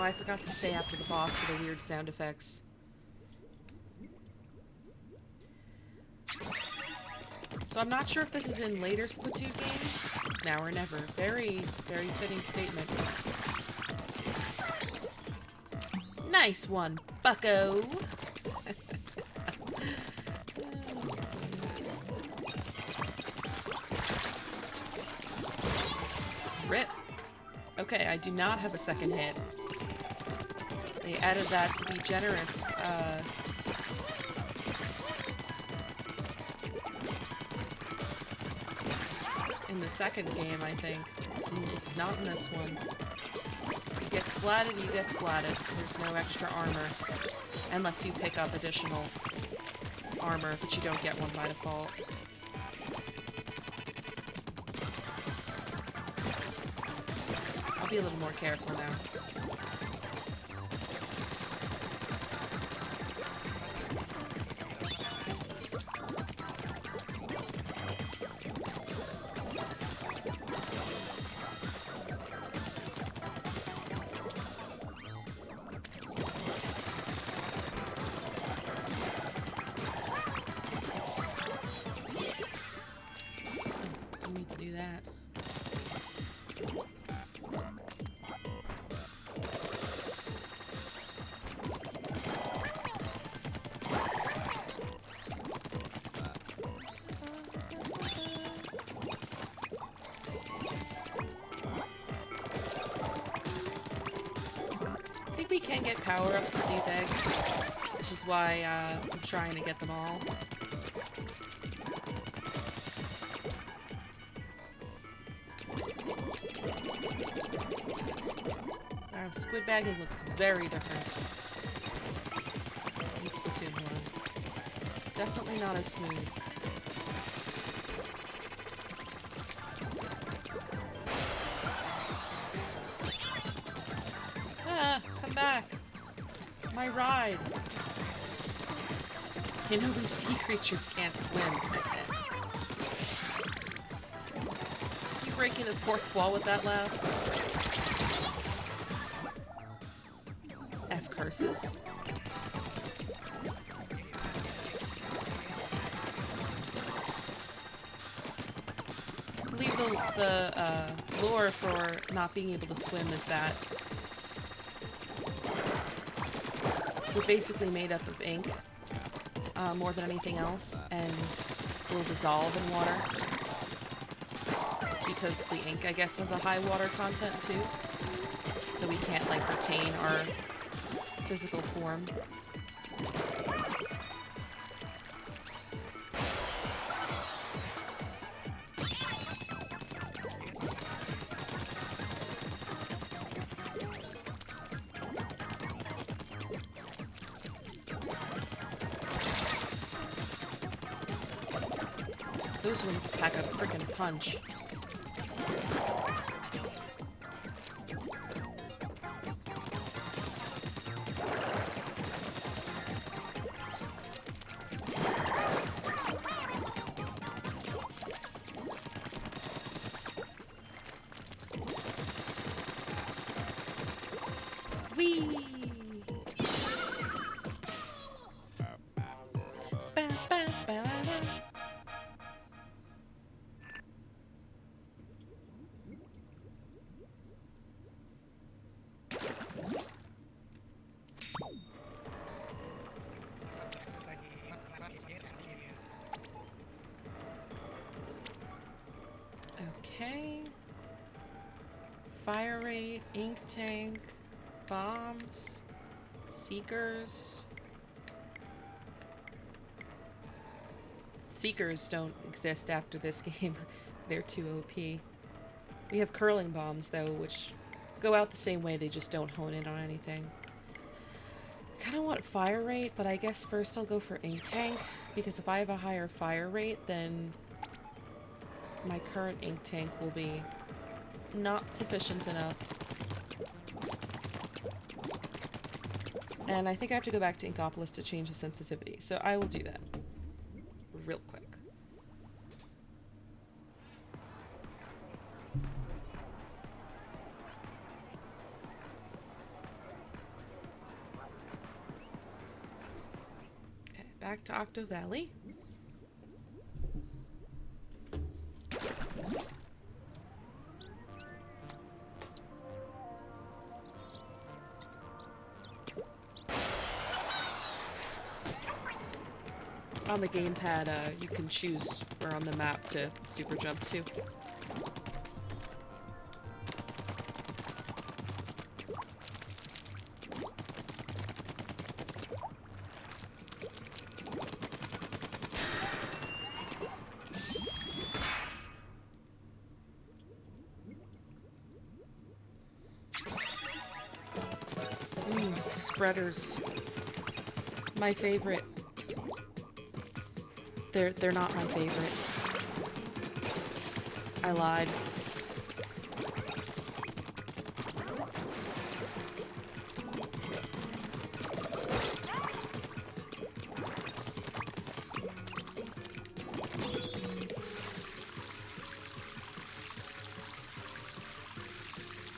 I forgot to stay after the boss for the weird sound effects. So I'm not sure if this is in later Splatoon games. Now or never. Very, very fitting statement. Nice one, bucko! Rip. Okay, I do not have a second hit. They added that to be generous. In the second game, I think. It's not in this one. You get splatted, you get splatted. There's no extra armor. Unless you pick up additional armor, but you don't get one by default. I'll be a little more careful now. We can get power-ups with these eggs, which is why I'm trying to get them all. Wow, squid bagging looks very different in Splatoon 1. Definitely not as smooth. Back! My ride! You know these sea creatures can't swim. You breaking the fourth wall with that laugh? F curses. I believe the lore for not being able to swim is that we're basically made up of ink, more than anything else, and will dissolve in water. Because the ink, I guess, has a high water content too. So we can't, like, retain our physical form. Those ones pack a frickin' punch. Whee! Okay. Fire rate, ink tank, bombs, seekers. Seekers don't exist after this game. They're too OP. We have curling bombs though, which go out the same way, they just don't hone in on anything. I kinda want fire rate, but I guess first I'll go for ink tank, because if I have a higher fire rate, then my current ink tank will be not sufficient enough. And I think I have to go back to Inkopolis to change the sensitivity, so I will do that real quick. Back to Octo Valley. On the gamepad, you can choose where on the map to super jump to. Spreaders. My favorite. They're not my favorite. I lied.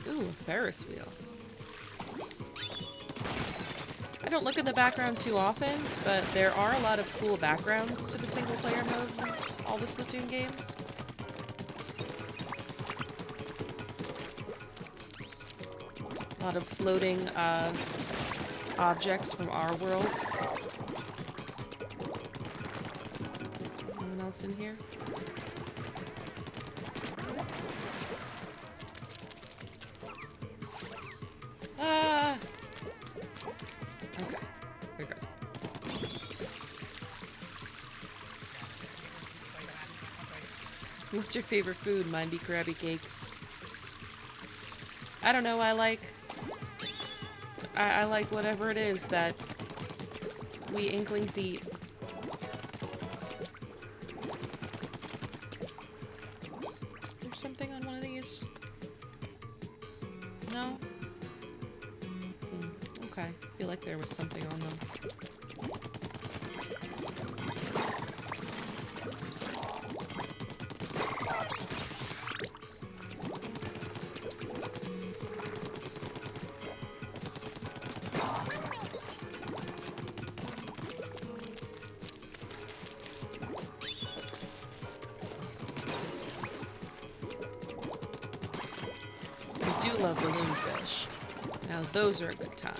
Ooh, a Ferris wheel. I don't look in the background too often, but there are a lot of cool backgrounds to the single-player mode in all the Splatoon games. A lot of floating objects from our world. Anyone else in here? Ah! Okay, we're good. What's your favorite food? Mine be Krabby Cakes. I don't know, I like whatever it is that we Inklings eat. Is there something on one of these? No? Okay, I feel like there was something on them. I do love balloon fish. Now those are a good time.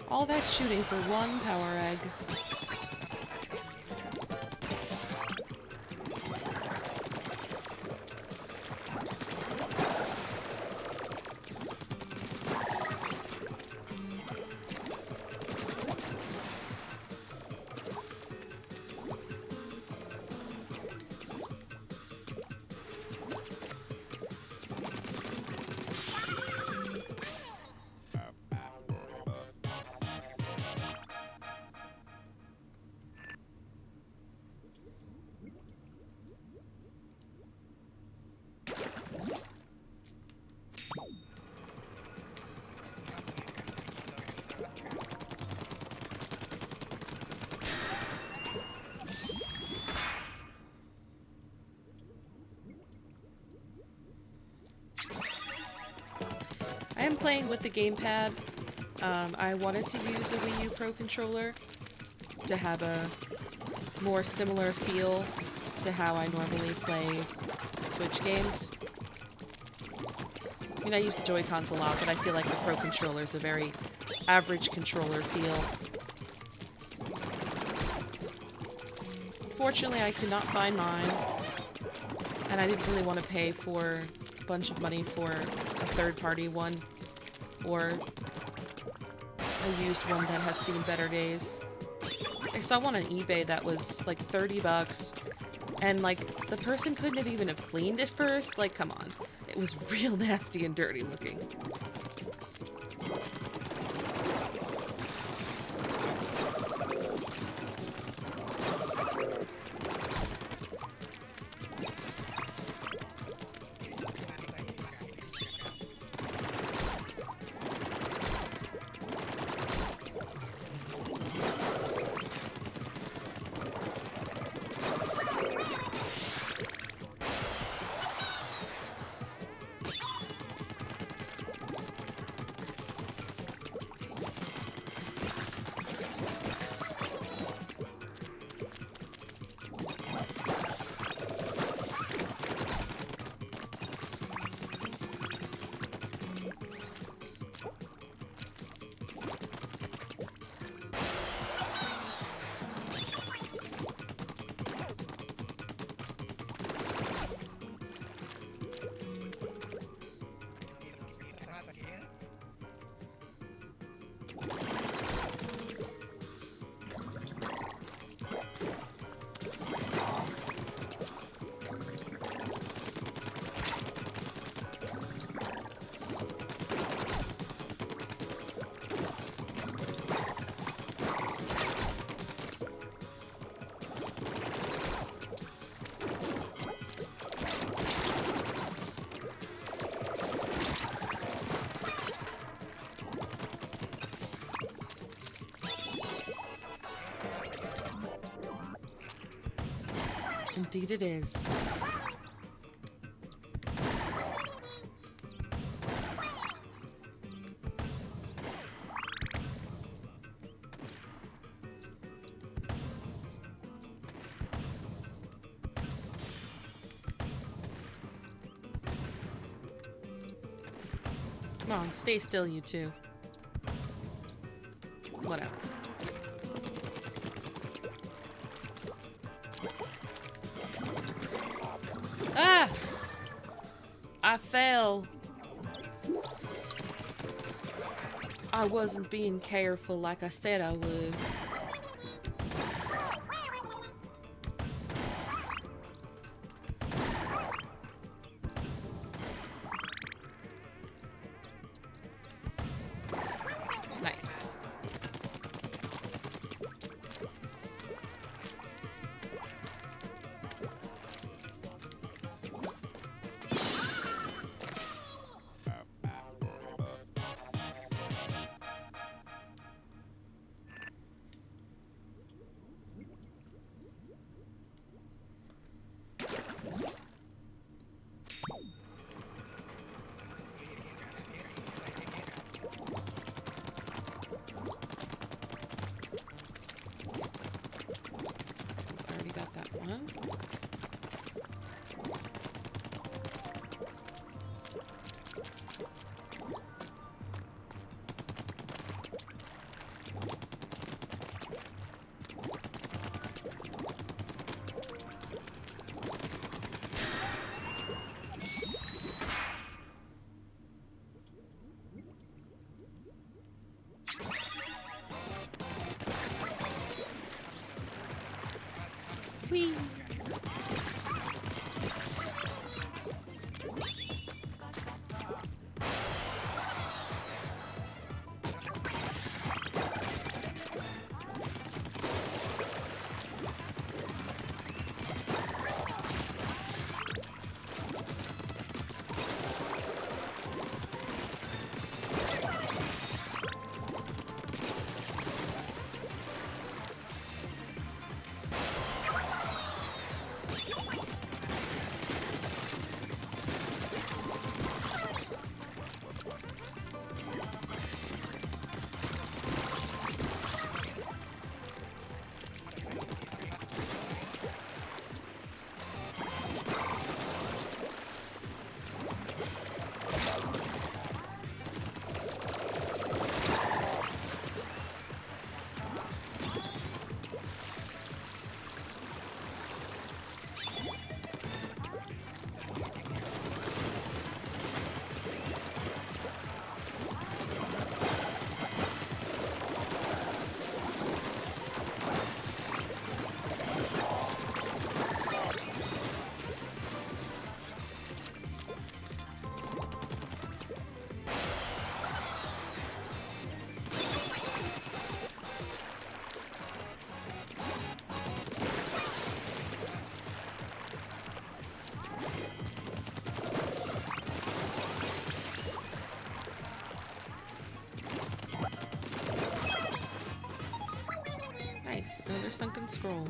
All that shooting for one power egg. I am playing with the gamepad. I wanted to use a Wii U Pro controller to have a more similar feel to how I normally play Switch games. I mean, I use the Joy-Cons a lot, but I feel like the Pro controller is a very average controller feel. Fortunately, I could not find mine, and I didn't really want to pay for a bunch of money for a third-party one, or a used one that has seen better days. I saw one on eBay that was like 30 bucks, and like, the person couldn't have even have cleaned it first. Like, come on. It was real nasty and dirty looking. Indeed it is. Come on, stay still, you two. Whatever. Ah! I fell. I wasn't being careful like I said I would. Nice. Already got that one. Whee! Nice. Another sunken scroll.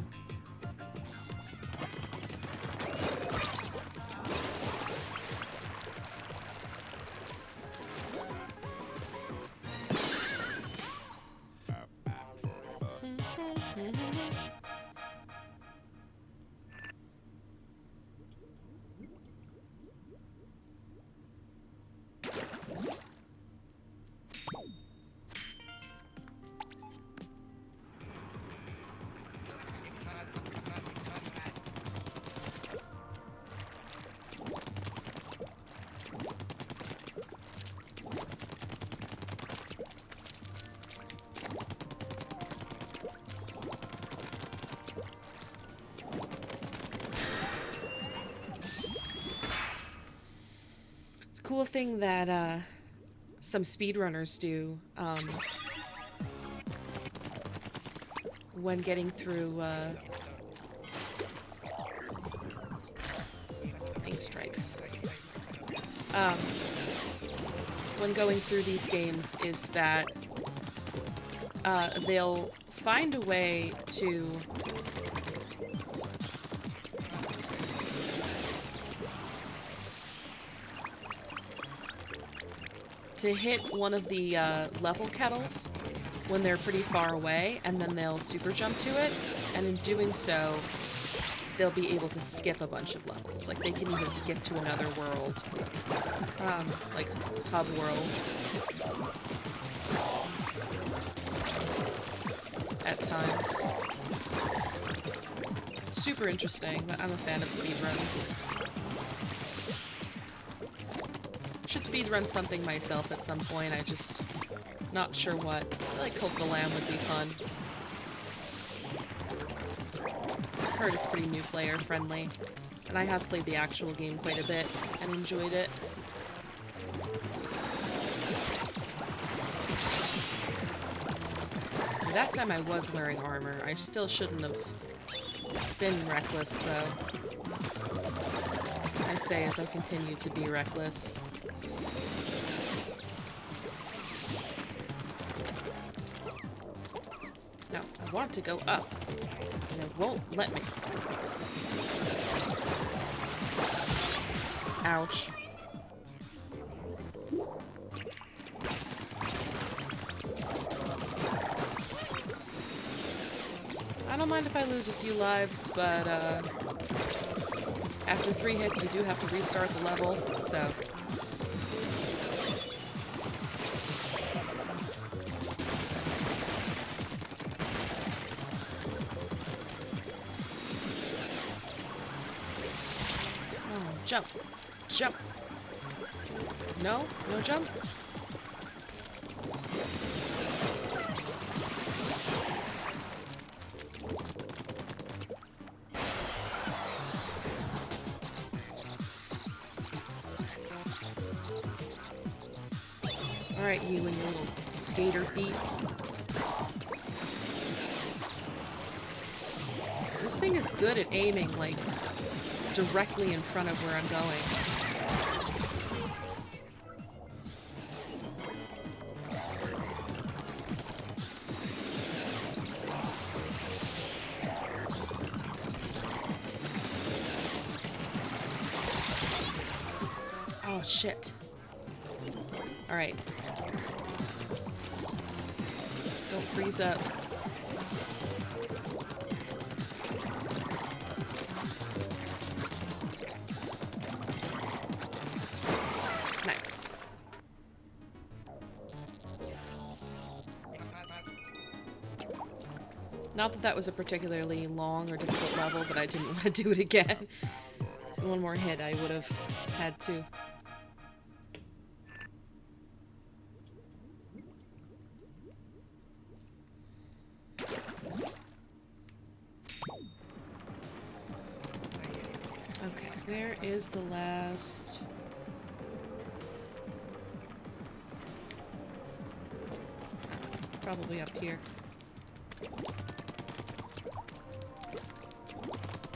Cool thing that some speedrunners do when getting through ink strikes. When going through these games is that they'll find a way to to hit one of the level kettles when they're pretty far away, and then they'll super jump to it, and in doing so, they'll be able to skip a bunch of levels. Like, they can even skip to another world. Like, hub world. At times. Super interesting, but I'm a fan of speedruns. Should speedrun something myself at some point, I just not sure what. I feel like Cult of the Lamb would be fun. I've heard it's pretty new player friendly, and I have played the actual game quite a bit and enjoyed it. That time I was wearing armor. I still shouldn't have been reckless, though. I say as I continue to be reckless. No, I want to go up, and it won't let me. Ouch. I don't mind if I lose a few lives, but after 3 hits you do have to restart the level, so... Oh, jump! Jump! No? No jump? Alright, you and your little skater feet. This thing is good at aiming, like, directly in front of where I'm going. Oh, shit. Alright. Don't freeze up. Nice. Not that that was a particularly long or difficult level, but I didn't want to do it again. One more hit I would have had to. Okay, where is the last... Probably up here.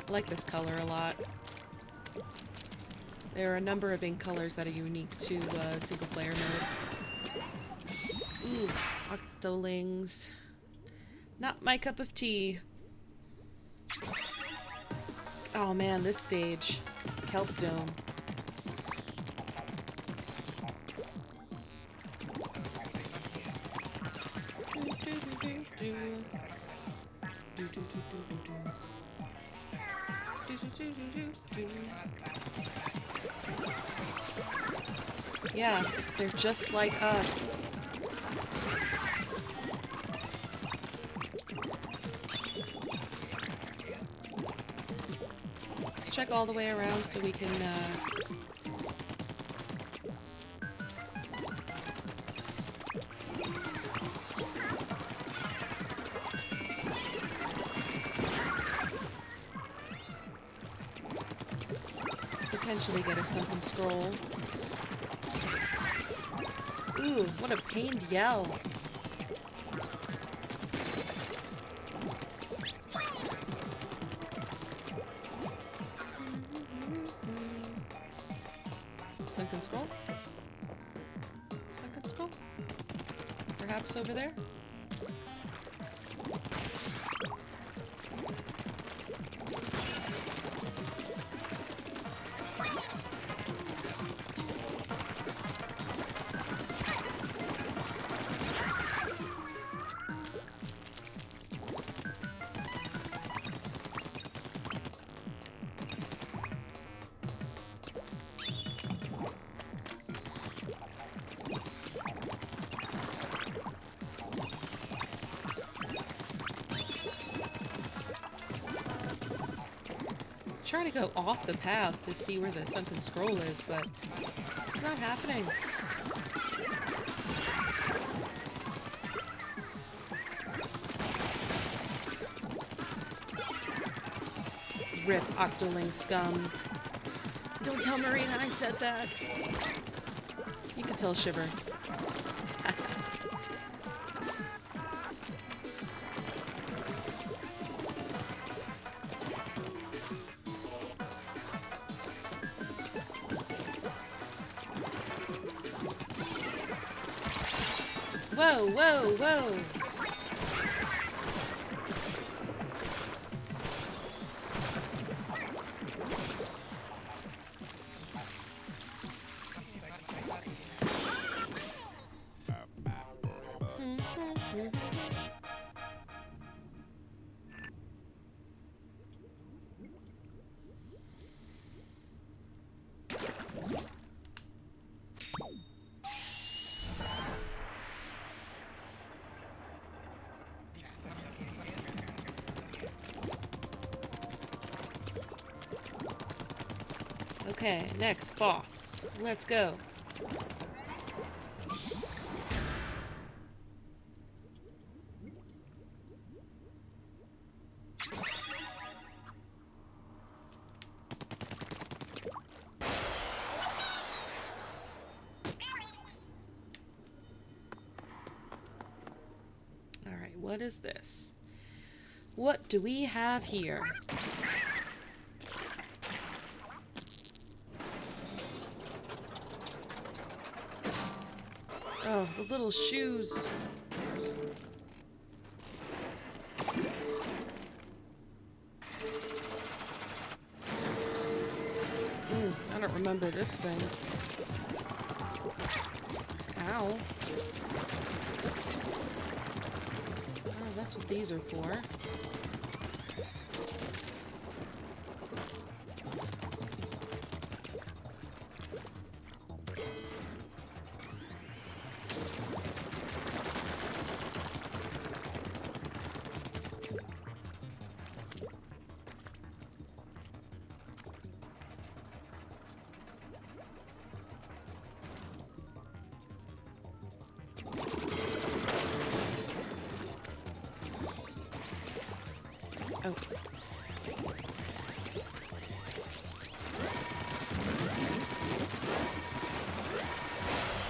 I like this color a lot. There are a number of ink colors that are unique to single player mode. Ooh, octolings. Not my cup of tea. Oh man, this stage. Kelp Dome. Yeah, they're just like us. Let's check all the way around so we can potentially get a sunken scroll. Ooh, what a pained yell. Sunken scroll? Sunken scroll? Perhaps over there? trying to go off the path to see where the sunken scroll is, but it's not happening. Rip Octoling scum. Don't tell Marina I said that. You can tell Shiver. Whoa, whoa, whoa! Okay, next boss. Let's go. Alright, what is this? What do we have here? Oh, the little shoes. I don't remember this thing. Ow. Oh, that's what these are for. Oh.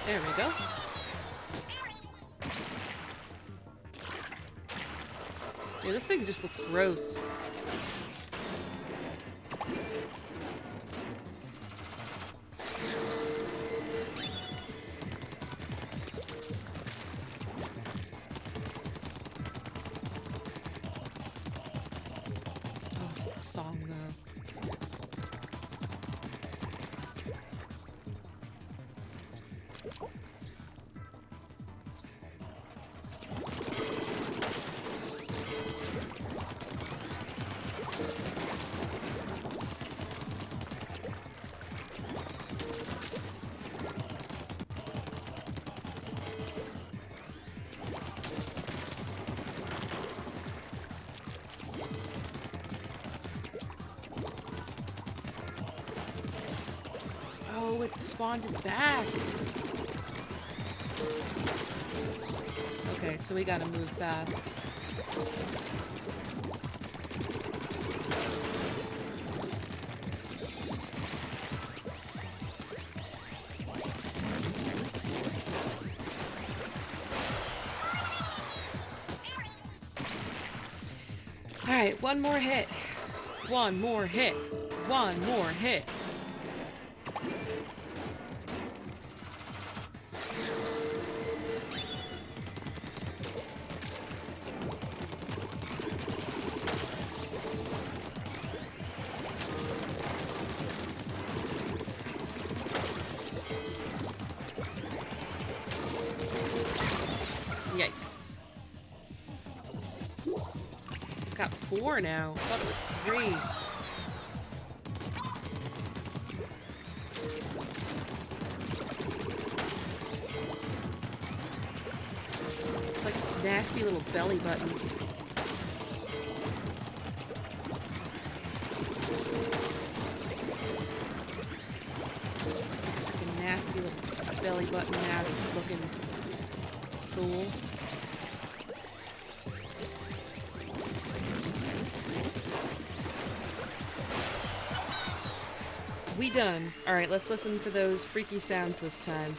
There we go. Yeah, this thing just looks gross. Song though. Oh, it spawned it back. Okay, so we gotta move fast. Alright, one more hit. One more hit. One more hit. Yikes. It's got 4 now. I thought it was 3. It's like this nasty little belly button. belly button ass looking fool. We done. Alright, let's listen for those freaky sounds this time.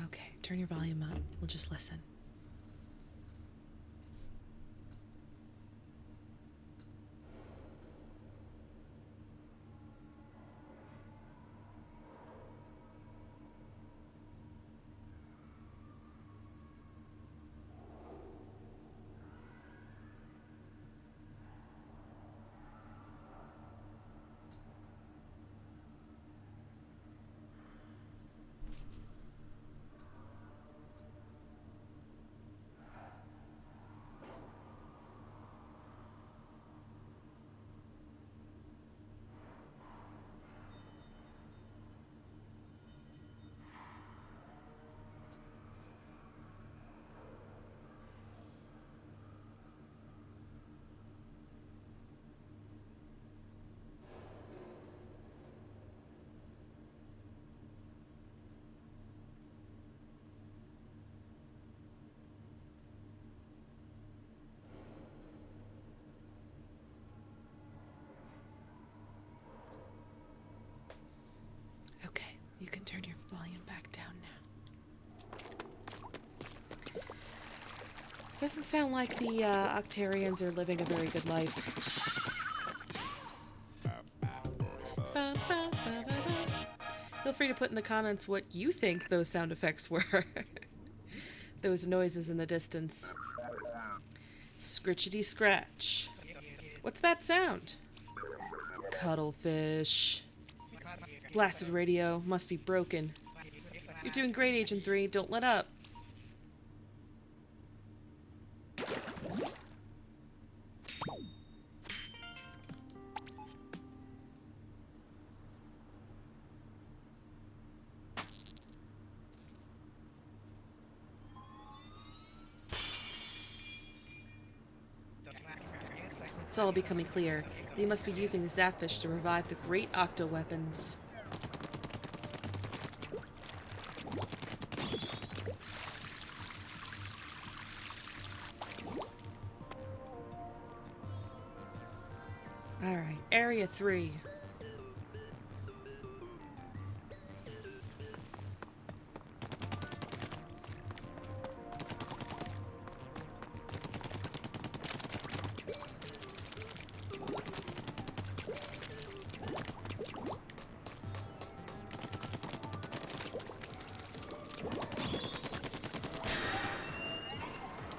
Okay, turn your volume up. We'll just listen. Okay, you can turn your volume back down now. Doesn't sound like the Octarians are living a very good life. Feel free to put in the comments what you think those sound effects were. Those noises in the distance. Scritchety scratch. What's that sound? Cuttlefish. Blasted radio. Must be broken. You're doing great, Agent 3. Don't let up. It's all becoming clear. They must be using the Zapfish to revive the great octo weapons. Alright, Area 3.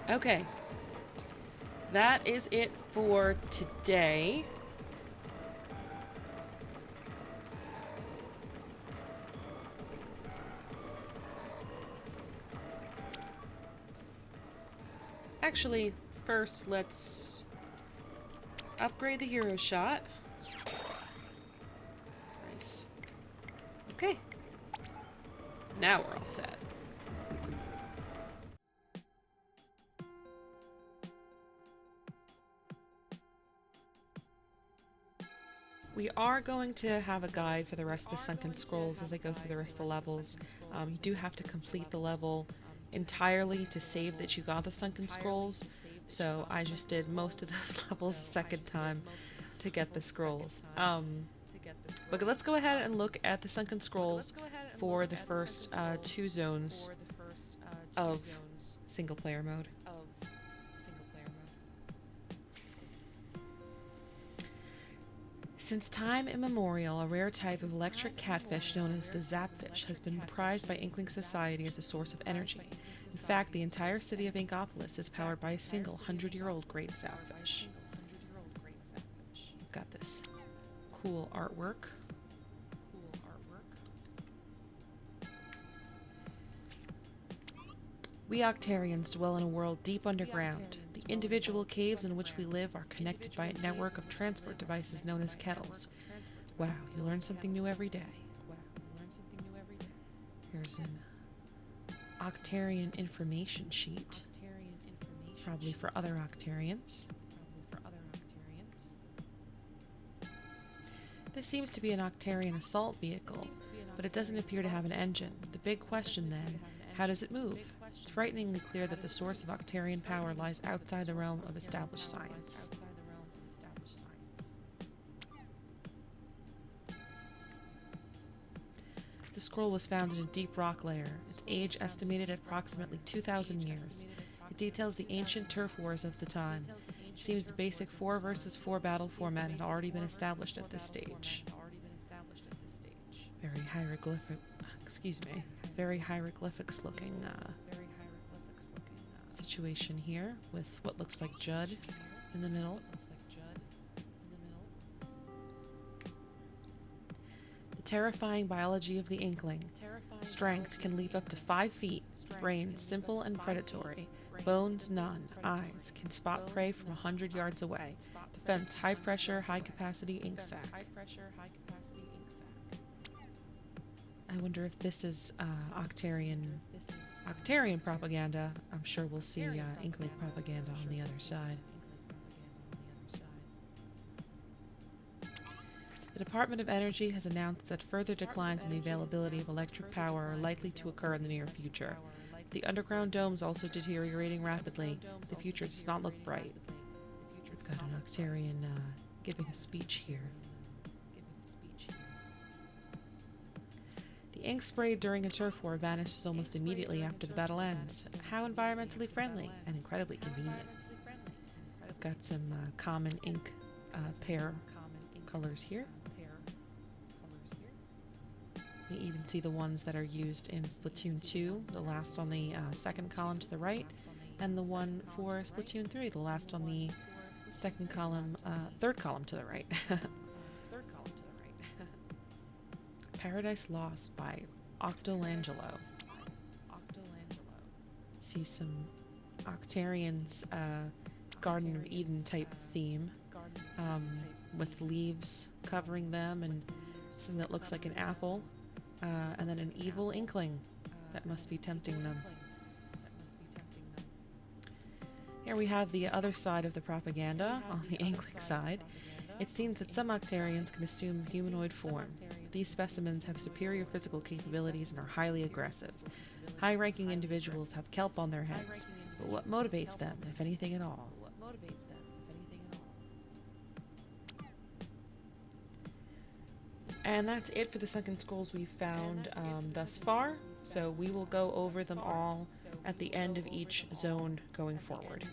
Okay. That is it for today. Actually, first let's upgrade the hero shot. Nice. Okay. Now we're all set. We are going to have a guide for the rest of the Sunken Scrolls as I go through the rest of the levels. You do have to complete the level entirely to save that you got the Sunken Scrolls, so I just did most of those levels a second time to get the scrolls. But let's go ahead and look at the Sunken Scrolls for the first 2 zones of single-player mode. Since time immemorial, a rare type of electric catfish known as the Zapfish has been prized by Inkling society as a source of energy. In fact, the entire city of Inkopolis is powered by a single 100-year-old great Zapfish. Got this cool artwork. We Octarians dwell in a world deep underground. The individual caves in which we live are connected by a network of transport devices known as kettles. Wow, you learn something new every day. Here's an Octarian information sheet. Probably for other Octarians. This seems to be an Octarian assault vehicle, but it doesn't appear to have an engine. The big question then, how does it move? It's frighteningly clear that the source of Octarian power lies outside the realm of established science. The scroll was found in a deep rock layer, its age estimated at approximately 2,000 years. It details the ancient turf wars of the time. It seems the basic 4 versus 4 battle format had already been established at this stage. Very hieroglyphics looking situation here with what looks like Judd in the middle. The terrifying biology of the Inkling. Strength can leap up to 5 feet. Brain simple and predatory. Bones none. Eyes can spot prey from 100 yards away. Defense high pressure, high capacity ink sac. I wonder if this is Octarian propaganda. I'm sure we'll see Inkling propaganda on the other side. The Department of Energy has announced that further declines in the availability of electric power are likely to occur in the near future. The underground domes also deteriorating rapidly. The future does not look bright. We've got an Octarian giving a speech here. The ink sprayed during a turf war vanishes almost immediately after the battle ends. How environmentally friendly and incredibly convenient. I've got some common ink pair colors here. We even see the ones that are used in Splatoon 2, the last on the second column to the right, and the one for Splatoon 3, the last on the third column to the right. Paradise Lost by Octolangelo. See some Octarians Garden of Eden type theme, with leaves covering them and something that looks like an apple. And then an evil inkling that must be tempting them. Here we have the other side of the propaganda, on the inkling side. It seems that some Octarians can assume humanoid form. These specimens have superior physical capabilities and are highly aggressive. High-ranking individuals have kelp on their heads, but what motivates them, if anything at all? And that's it for the sunken scrolls we've found thus far, so we will go over them all at the end of each zone going forward.